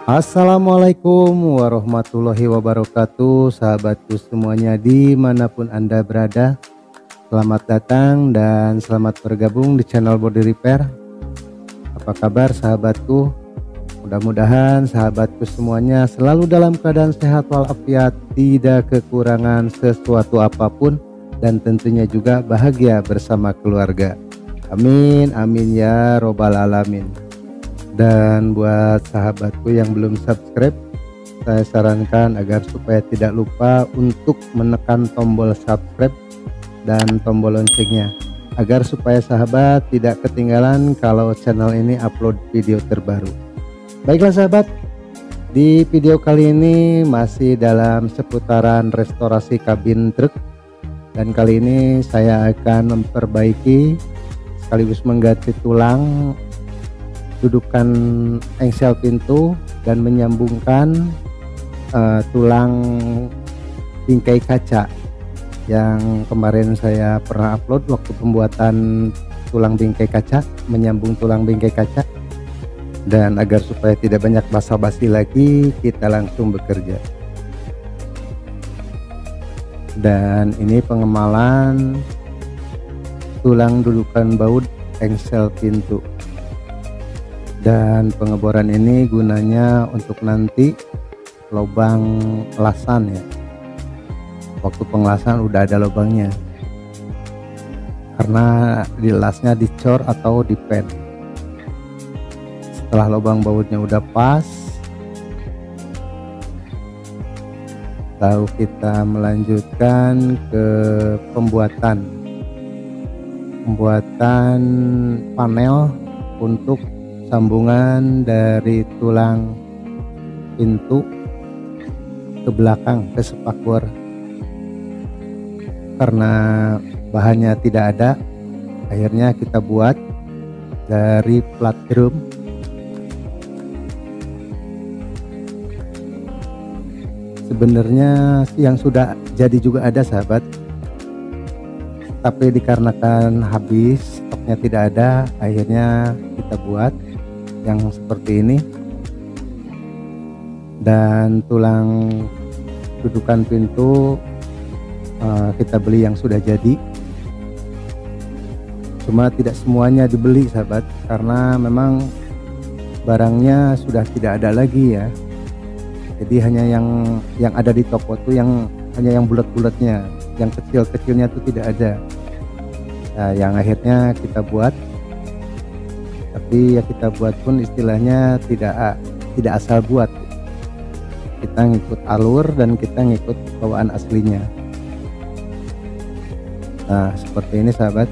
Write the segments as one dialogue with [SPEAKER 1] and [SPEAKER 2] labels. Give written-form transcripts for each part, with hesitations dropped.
[SPEAKER 1] Assalamualaikum warahmatullahi wabarakatuh, sahabatku semuanya dimanapun Anda berada. Selamat datang dan selamat bergabung di channel Body Repair. Apa kabar sahabatku? Mudah-mudahan sahabatku semuanya selalu dalam keadaan sehat walafiat, tidak kekurangan sesuatu apapun, dan tentunya juga bahagia bersama keluarga. Amin amin ya robbal alamin. Dan buat sahabatku yang belum subscribe, saya sarankan agar supaya tidak lupa untuk menekan tombol subscribe dan tombol loncengnya, agar supaya sahabat tidak ketinggalan kalau channel ini upload video terbaru. Baiklah sahabat, di video kali ini masih dalam seputaran restorasi kabin truk, dan kali ini saya akan memperbaiki sekaligus mengganti tulang dudukan engsel pintu dan menyambungkan tulang bingkai kaca yang kemarin saya pernah upload waktu pembuatan tulang bingkai kaca, menyambung tulang bingkai kaca. Dan agar supaya tidak banyak basa-basi lagi, kita langsung bekerja. Dan ini pengemalan tulang dudukan baut engsel pintu. Dan pengeboran ini gunanya untuk nanti lubang lasan ya. Waktu pengelasan udah ada lubangnya, karena dilasnya dicor atau dipen. Setelah lubang bautnya udah pas, lalu kita melanjutkan ke pembuatan panel untuk sambungan dari tulang pintu ke belakang ke spakbor. Karena bahannya tidak ada, akhirnya kita buat dari plat drum. Sebenarnya yang sudah jadi juga ada sahabat, tapi dikarenakan habis, stoknya tidak ada, akhirnya kita buat yang seperti ini. Dan tulang dudukan pintu kita beli yang sudah jadi, cuma tidak semuanya dibeli sahabat, karena memang barangnya sudah tidak ada lagi ya. Jadi hanya yang ada di toko tuh hanya yang bulat-bulatnya, yang kecil-kecilnya tuh tidak ada. Nah, yang akhirnya kita buat, tapi ya kita buat pun istilahnya tidak asal buat. Kita ngikut alur dan kita ngikut bawaan aslinya. Nah, seperti ini sahabat.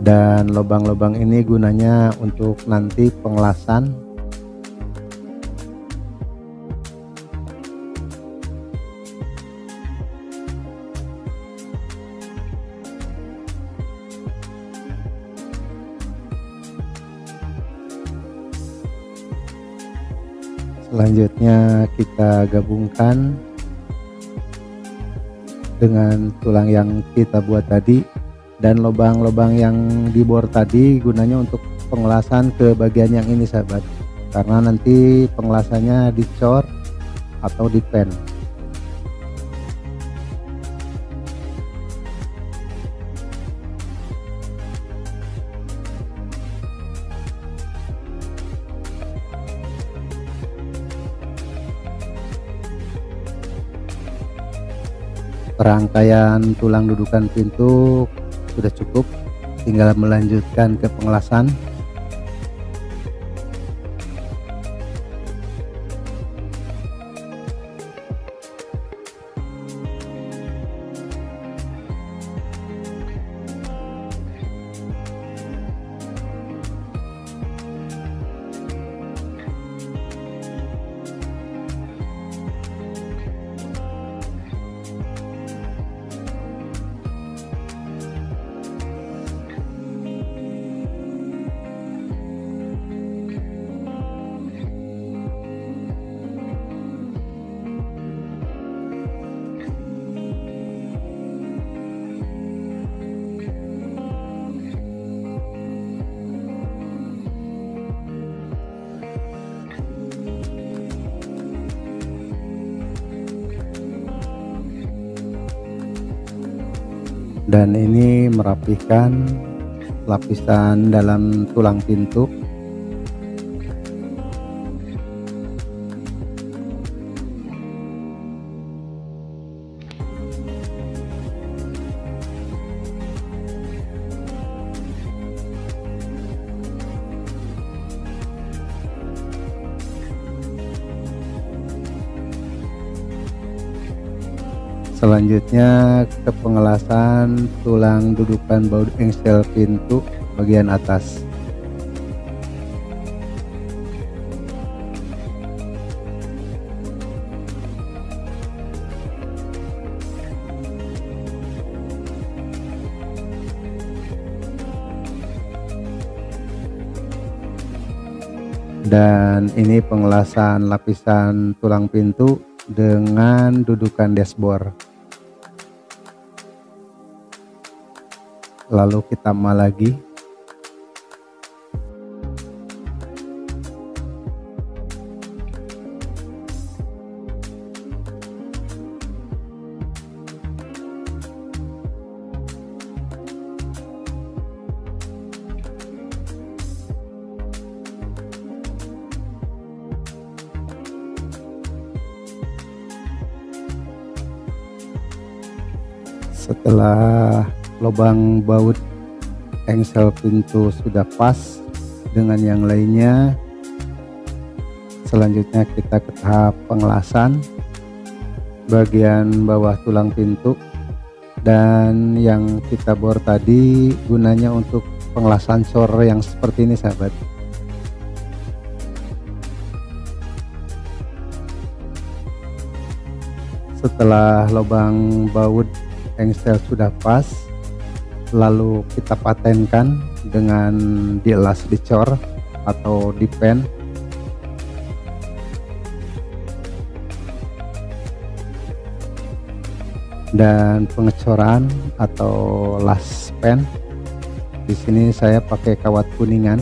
[SPEAKER 1] Dan lubang-lubang ini gunanya untuk nanti pengelasan. Selanjutnya kita gabungkan dengan tulang yang kita buat tadi. Dan lubang-lubang yang dibor tadi gunanya untuk pengelasan ke bagian yang ini sahabat, karena nanti pengelasannya dicor atau dipen. Perangkaian tulang dudukan pintu sudah cukup, tinggal melanjutkan ke pengelasan. Dan ini merapikan lapisan dalam tulang pintu. Selanjutnya ke pengelasan tulang dudukan baut engsel pintu bagian atas. Dan ini pengelasan lapisan tulang pintu dengan dudukan dashboard. Lalu kita mal lagi. Setelah lubang baut engsel pintu sudah pas dengan yang lainnya, selanjutnya kita ke tahap pengelasan bagian bawah tulang pintu. Dan yang kita bor tadi gunanya untuk pengelasan sor yang seperti ini, sahabat. Setelah lubang baut engsel sudah pas, lalu kita patenkan dengan dielas dicor atau dipen. Dan pengecoran atau las pen, di sini saya pakai kawat kuningan.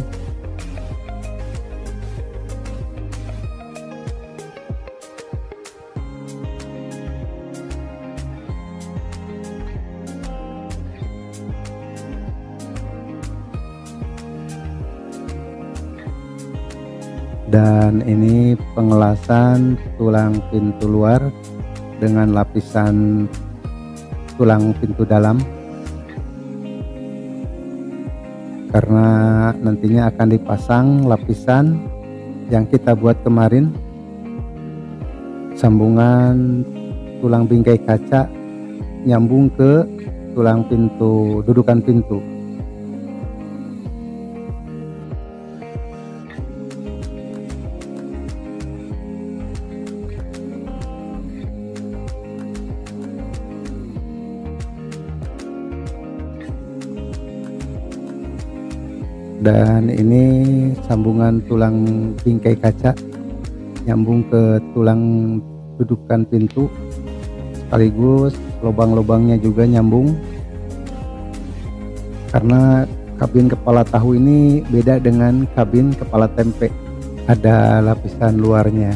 [SPEAKER 1] Dan ini pengelasan tulang pintu luar dengan lapisan tulang pintu dalam, karena nantinya akan dipasang lapisan yang kita buat kemarin, sambungan tulang bingkai kaca nyambung ke tulang pintu dudukan pintu. Dan ini sambungan tulang bingkai kaca nyambung ke tulang dudukan pintu, sekaligus lubang-lubangnya juga nyambung, karena kabin kepala tahu ini beda dengan kabin kepala tempe, ada lapisan luarnya.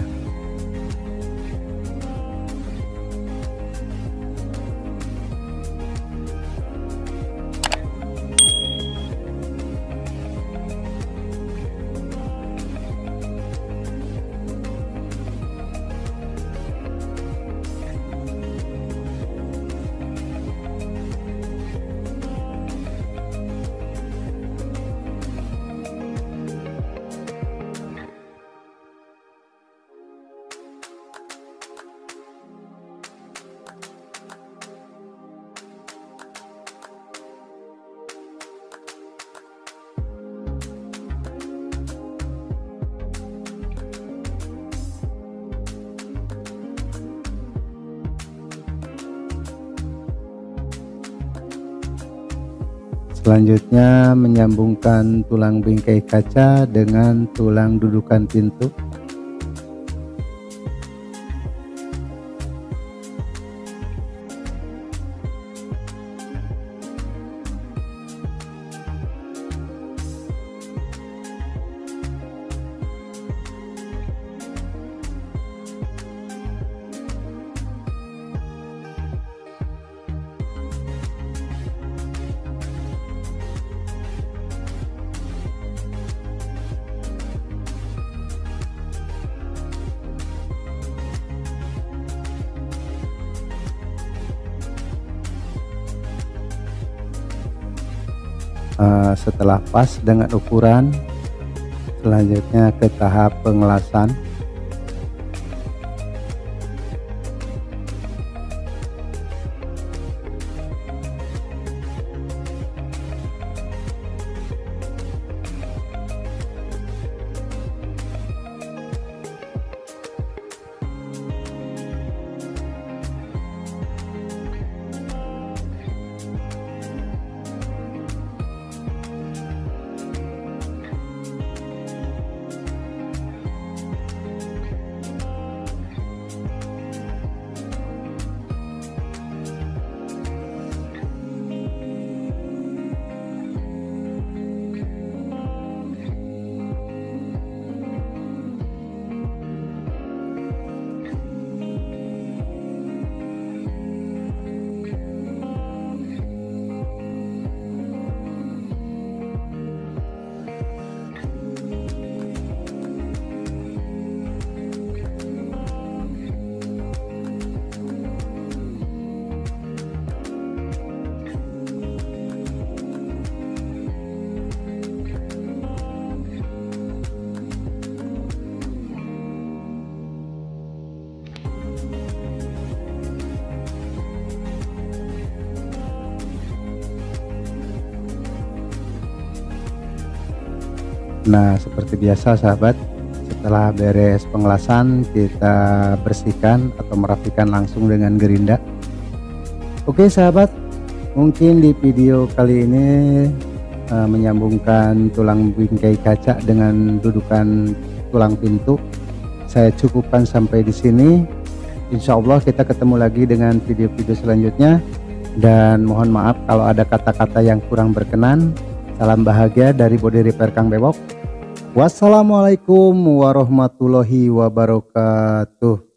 [SPEAKER 1] Selanjutnya menyambungkan tulang bingkai kaca dengan tulang dudukan pintu. Setelah pas dengan ukuran, selanjutnya ke tahap pengelasan. Nah, seperti biasa sahabat, setelah beres pengelasan kita bersihkan atau merapikan langsung dengan gerinda. Oke sahabat, mungkin di video kali ini menyambungkan tulang bingkai kaca dengan dudukan tulang pintu saya cukupkan sampai di sini. Insya Allah kita ketemu lagi dengan video-video selanjutnya, dan mohon maaf kalau ada kata-kata yang kurang berkenan. Salam bahagia dari Body Repair Kang Bewok. Wassalamualaikum warahmatullahi wabarakatuh.